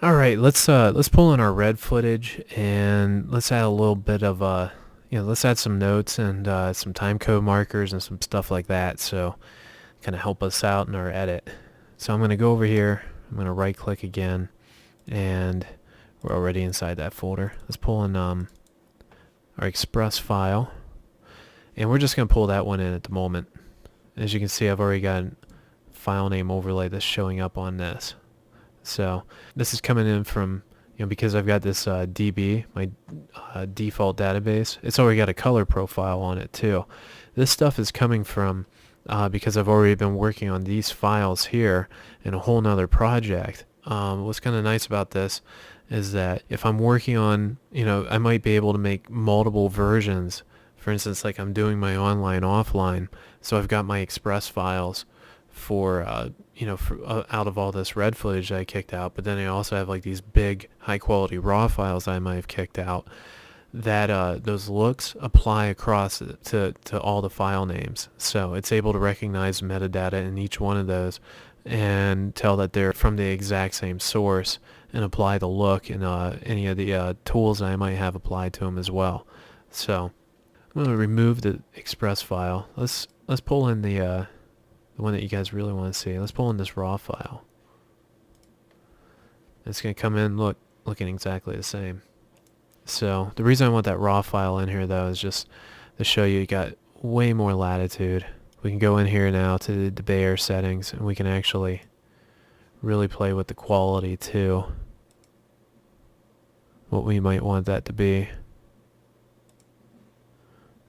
Alright, let's pull in our red footage and let's add a little bit of let's add some notes and some time code markers and some stuff like that, so kind of help us out in our edit. So I'm going to go over here, I'm going to right click again, and we're already inside that folder. Let's pull in our Express file, and we're just going to pull that one in at the moment. As you can see, I've already got a file name overlay that's showing up on this. So this is coming in from, because I've got this DB, my default database, it's already got a color profile on it too. This stuff is coming from, because I've already been working on these files here in a whole nother project. What's kind of nice about this is that if I'm working on, I might be able to make multiple versions. For instance, like I'm doing my online offline, so I've got my Express files for out of all this red footage that I kicked out, but then I also have like these big high quality raw files I might have kicked out that those looks apply across to all the file names. So it's able to recognize metadata in each one of those and tell that they're from the exact same source and apply the look in any of the tools that I might have applied to them as well. So I'm going to remove the Express file. Let's pull in the one that you guys really want to see. Let's pull in this raw file. It's going to come in looking exactly the same. So the reason I want that raw file in here though is just to show you got way more latitude. We can go in here now to the Bayer settings and we can actually really play with the quality too. What we might want that to be.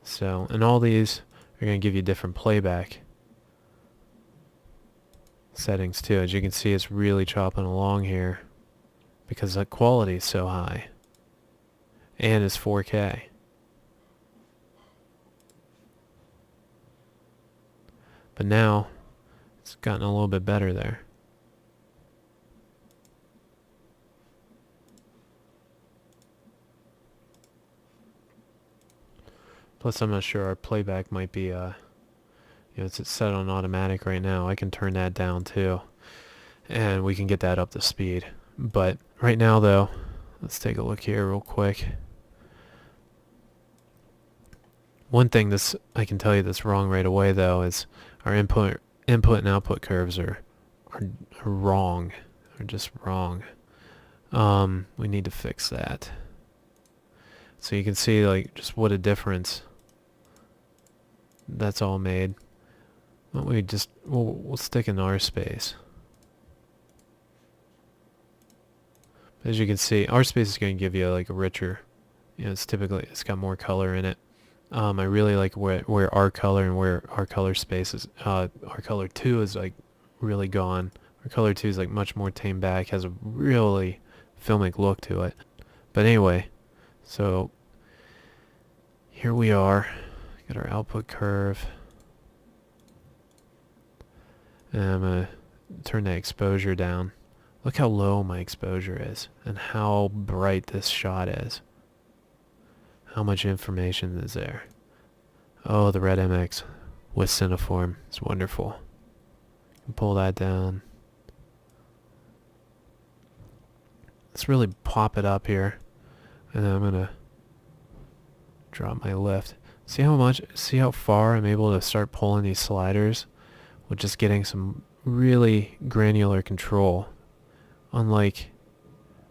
So, and all these are going to give you different playback settings too. As you can see, it's really chopping along here because the quality is so high and it's 4K. But now it's gotten a little bit better there. Plus I'm not sure, our playback might be it's set on automatic right now. I can turn that down too, and we can get that up to speed. But right now though, let's take a look here real quick. One thing I can tell you that's wrong right away though is our input and output curves are wrong. Are just wrong. We need to fix that. So you can see like just what a difference that's all made. Why don't we just we'll stick in our space. As you can see, our space is going to give you like a richer, it's got more color in it. I really like where our color and where our color space is. Our color 2 is like really gone. Our color 2 is like much more tamed back, has a really filmic look to it. But anyway, so here we are. Got our output curve. And I'm going to turn that exposure down. Look how low my exposure is and how bright this shot is. How much information is there? Oh, the red MX with Cineform. It's wonderful. Pull that down. Let's really pop it up here. And then I'm going to drop my lift. See how far I'm able to start pulling these sliders with just getting some really granular control. Unlike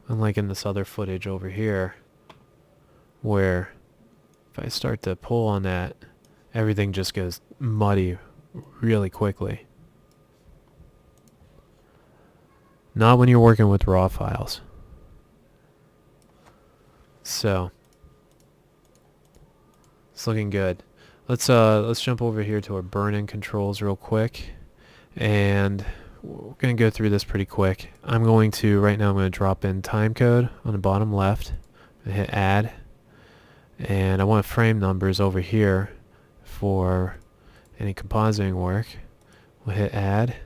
in this other footage over here, where if I start to pull on that, everything just goes muddy really quickly. Not when you're working with raw files. So it's looking good. Let's jump over here to our burn-in controls real quick, and we're going to go through this pretty quick. Right now I'm going to drop in time code on the bottom left and hit add, and I want frame numbers over here for any compositing work. We'll hit add,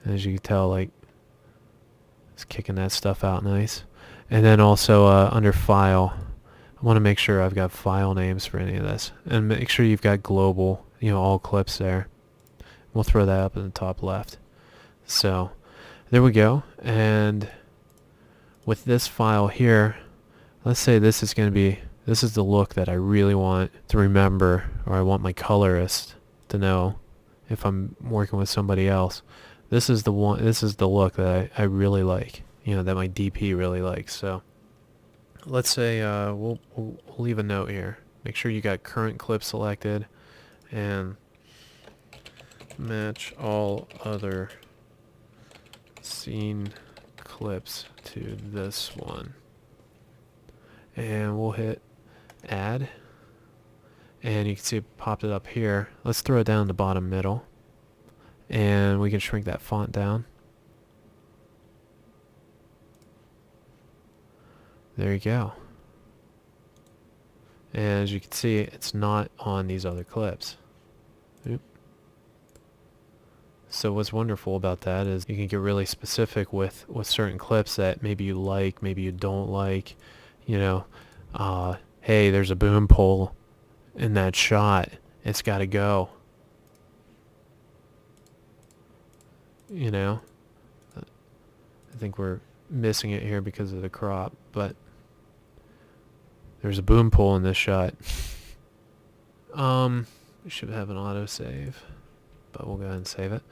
and as you can tell, like, it's kicking that stuff out nice. And then also under file, I want to make sure I've got file names for any of this, and make sure you've got global, all clips there. We'll throw that up in the top left. So there we go, and with this file here, let's say this is the look that I really want to remember, or I want my colorist to know if I'm working with somebody else. This is the look that I really like, that my DP really likes. So let's say we'll leave a note here. Make sure you got current clip selected and match all other scene clips to this one. And we'll hit add. And you can see it popped it up here. Let's throw it down the bottom middle. And we can shrink that font down. There you go. And as you can see, it's not on these other clips. Oop. So what's wonderful about that is you can get really specific with certain clips that maybe you like, maybe you don't like. Hey, there's a boom pole in that shot. It's got to go. I think we're missing it here because of the crop, but there's a boom pole in this shot. We should have an autosave, but we'll go ahead and save it.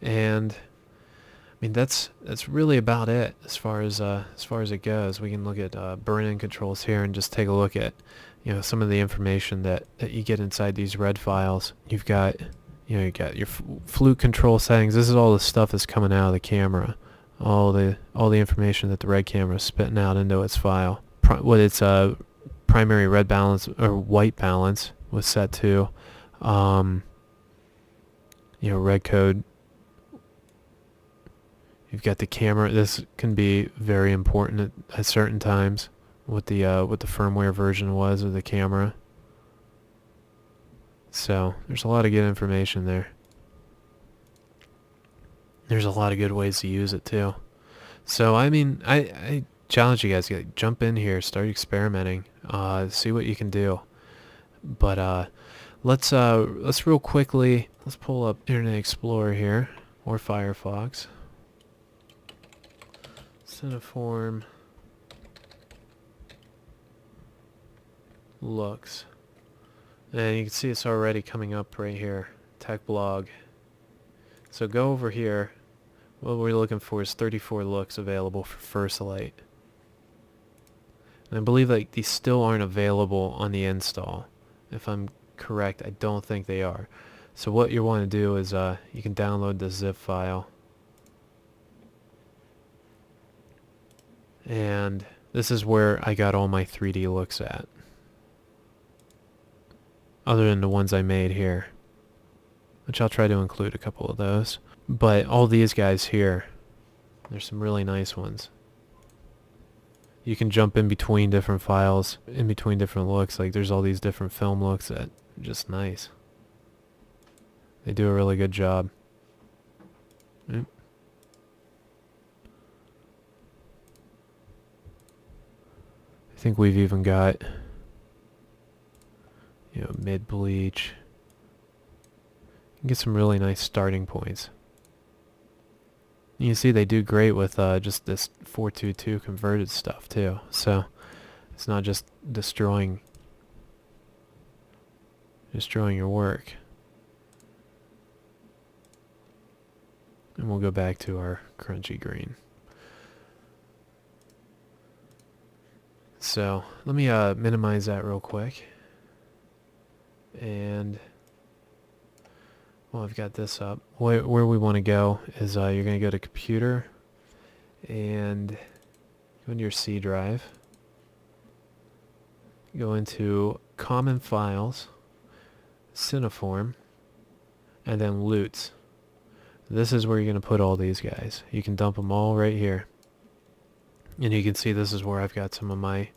And I mean that's really about it as far as it goes. We can look at burn-in controls here and just take a look at some of the information that you get inside these red files. You've got you got your flute control settings. This is all the stuff that's coming out of the camera. All the information that the red camera is spitting out into its file. What its primary red balance or white balance was set to. Red code. You've got the camera. This can be very important at certain times. What the firmware version was of the camera. So there's a lot of good information there. There's a lot of good ways to use it too. So I mean, I challenge you guys to jump in here, start experimenting, see what you can do. But let's real quickly, let's pull up Internet Explorer here or Firefox. Cineform looks. And you can see it's already coming up right here, tech blog. So go over here. What we're looking for is 34 looks available for FirstLight. And I believe like these still aren't available on the install. If I'm correct, I don't think they are. So what you want to do is you can download the zip file. And this is where I got all my 3D looks at. Other than the ones I made here, which I'll try to include a couple of those. But all these guys here, there's some really nice ones. You can jump in between different files, in between different looks. Like there's all these different film looks that are just nice. They do a really good job. Oop. I think we've even got mid bleach. You can get some really nice starting points. You can see they do great with just this 422 converted stuff too. So it's not just destroying your work. And we'll go back to our crunchy green. So let me minimize that real quick. And I've got this up. Where we want to go is you're going to go to computer and go into your C drive. Go into common files, Cineform, and then loots. This is where you're going to put all these guys. You can dump them all right here. And you can see this is where I've got some of my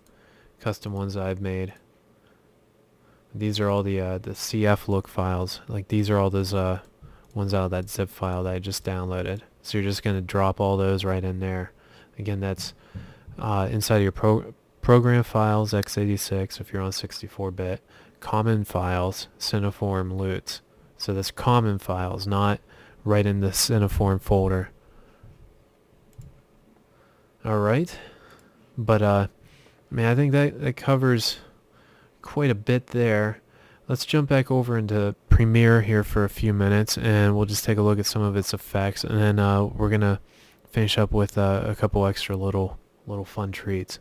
custom ones that I've made. These are all the CF look files. Like these are all those ones out of that zip file that I just downloaded. So you're just going to drop all those right in there. Again, that's inside of your program files, x86 if you're on 64-bit. Common files, Cineform loots. So this common files, not right in the Cineform folder. Alright, But man, I think that covers quite a bit there. Let's jump back over into Premiere here for a few minutes, and we'll just take a look at some of its effects, and then we're gonna finish up with a couple extra little fun treats.